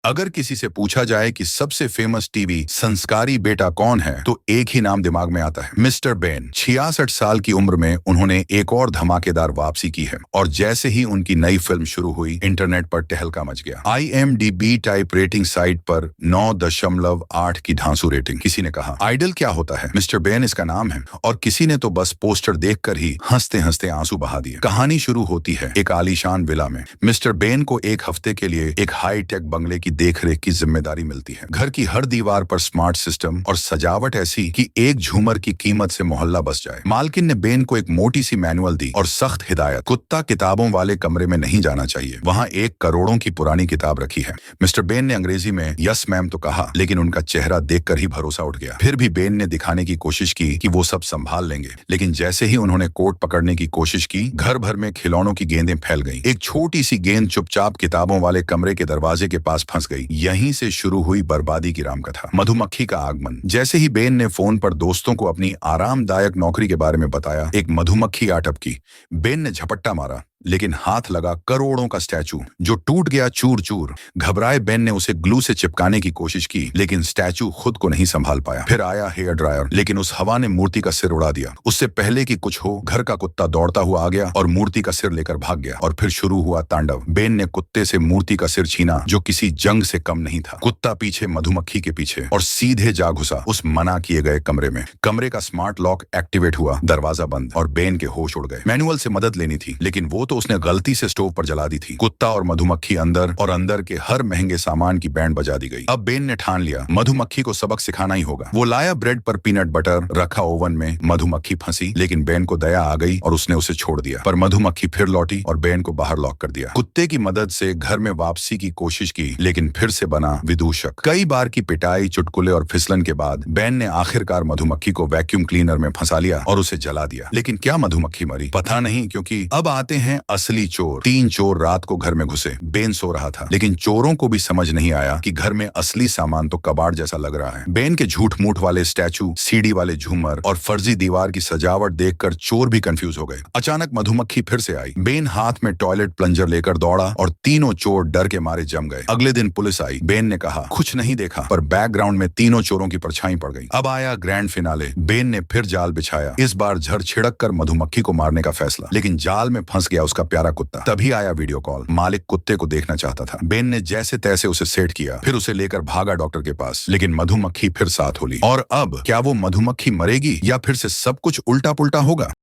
अगर किसी से पूछा जाए कि सबसे फेमस टीवी संस्कारी बेटा कौन है तो एक ही नाम दिमाग में आता है, मिस्टर बेन। 66 साल की उम्र में उन्होंने एक और धमाकेदार वापसी की है और जैसे ही उनकी नई फिल्म शुरू हुई, इंटरनेट पर तहलका मच गया। IMDb टाइप रेटिंग साइट पर 9.8 की धांसू रेटिंग। किसी ने कहा आइडल क्या होता है, मिस्टर बेन इसका नाम है, और किसी ने तो बस पोस्टर देखकर ही हंसते हंसते आंसू बहा दिए। कहानी शुरू होती है एक आलीशान विला में। मिस्टर बेन को एक हफ्ते के लिए एक हाई टेक बंगले की देखरेख की जिम्मेदारी मिलती है। घर की हर दीवार पर स्मार्ट सिस्टम और सजावट ऐसी कि एक झूमर की कीमत से मोहल्ला बस जाए। मालकिन ने बेन को एक मोटी सी मैनुअल दी और सख्त हिदायत, कुत्ता किताबों वाले कमरे में नहीं जाना चाहिए, वहां एक करोड़ों की पुरानी किताब रखी है। मिस्टर बेन ने अंग्रेजी में यस मैम तो कहा, लेकिन उनका चेहरा देखकर ही भरोसा उठ गया। फिर भी बेन ने दिखाने की कोशिश की कि वो सब संभाल लेंगे, लेकिन जैसे ही उन्होंने कोट पकड़ने की कोशिश की, घर भर में खिलौनों की गेंदें फैल गईं। एक छोटी सी गेंद चुपचाप किताबों वाले कमरे के दरवाजे के पास फंस गई। यहीं से शुरू हुई बर्बादी की रामकथा। मधुमक्खी का आगमन। जैसे ही बेन ने फोन पर दोस्तों को अपनी आरामदायक नौकरी के बारे में बताया, एक मधुमक्खी आ टपकी। बेन ने झपट्टा मारा, लेकिन हाथ लगा करोड़ों का स्टैचू, जो टूट गया चूर चूर। घबराए बेन ने उसे ग्लू से चिपकाने की कोशिश की, लेकिन स्टैचू खुद को नहीं संभाल पाया। फिर आया हेयर ड्रायर, लेकिन उस हवा ने मूर्ति का सिर उड़ा दिया। उससे पहले कि कुछ हो, घर का कुत्ता दौड़ता हुआ आ गया और मूर्ति का सिर लेकर भाग गया। और फिर शुरू हुआ तांडव। बेन ने कुत्ते से मूर्ति का सिर छीना, जो किसी जंग से कम नहीं था। कुत्ता पीछे, मधुमक्खी के पीछे, और सीधे जा घुसा उस मना किए गए कमरे में। कमरे का स्मार्ट लॉक एक्टिवेट हुआ, दरवाजा बंद, और बेन के होश उड़ गए। मैनुअल से मदद लेनी थी, लेकिन वो तो उसने गलती से स्टोव पर जला दी थी। कुत्ता और मधुमक्खी अंदर, और अंदर के हर महंगे सामान की बैंड बजा दी गई। अब बेन ने ठान लिया, मधुमक्खी को सबक सिखाना ही होगा। वो लाया ब्रेड पर पीनट बटर, रखा ओवन में। मधुमक्खी फंसी, लेकिन बेन को दया आ गई और उसने उसे छोड़ दिया। पर मधुमक्खी फिर लौटी और बेन को बाहर लॉक कर दिया। कुत्ते की मदद से घर में वापसी की कोशिश की, लेकिन फिर से बना विदूषक। कई बार की पिटाई, चुटकुले और फिसलन के बाद बेन ने आखिरकार मधुमक्खी को वैक्यूम क्लीनर में फंसा लिया और उसे जला दिया। लेकिन क्या मधुमक्खी मरी? पता नहीं, क्योंकि अब आते हैं असली चोर। 3 चोर रात को घर में घुसे। बेन सो रहा था, लेकिन चोरों को भी समझ नहीं आया कि घर में असली सामान तो कबाड़ जैसा लग रहा है। बेन के झूठ मूठ वाले स्टैचू, सीडी वाले झूमर और फर्जी दीवार की सजावट देखकर चोर भी कंफ्यूज हो गए। अचानक मधुमक्खी फिर से आई। बेन हाथ में टॉयलेट प्लंजर लेकर दौड़ा और तीनों चोर डर के मारे जम गए। अगले दिन पुलिस आई। बेन ने कहा कुछ नहीं देखा, पर बैकग्राउंड में तीनों चोरों की परछाई पड़ गई। अब आया ग्रैंड फिनाले। बेन ने फिर जाल बिछाया, इस बार झड़ छिड़क कर मधुमक्खी को मारने का फैसला, लेकिन जाल में फंस गया उसका प्यारा कुत्ता। तभी आया वीडियो कॉल। मालिक कुत्ते को देखना चाहता था। बेन ने जैसे तैसे उसे सेट किया, फिर उसे लेकर भागा डॉक्टर के पास, लेकिन मधुमक्खी फिर साथ होली। और अब क्या वो मधुमक्खी मरेगी या फिर से सब कुछ उल्टा पुल्टा होगा?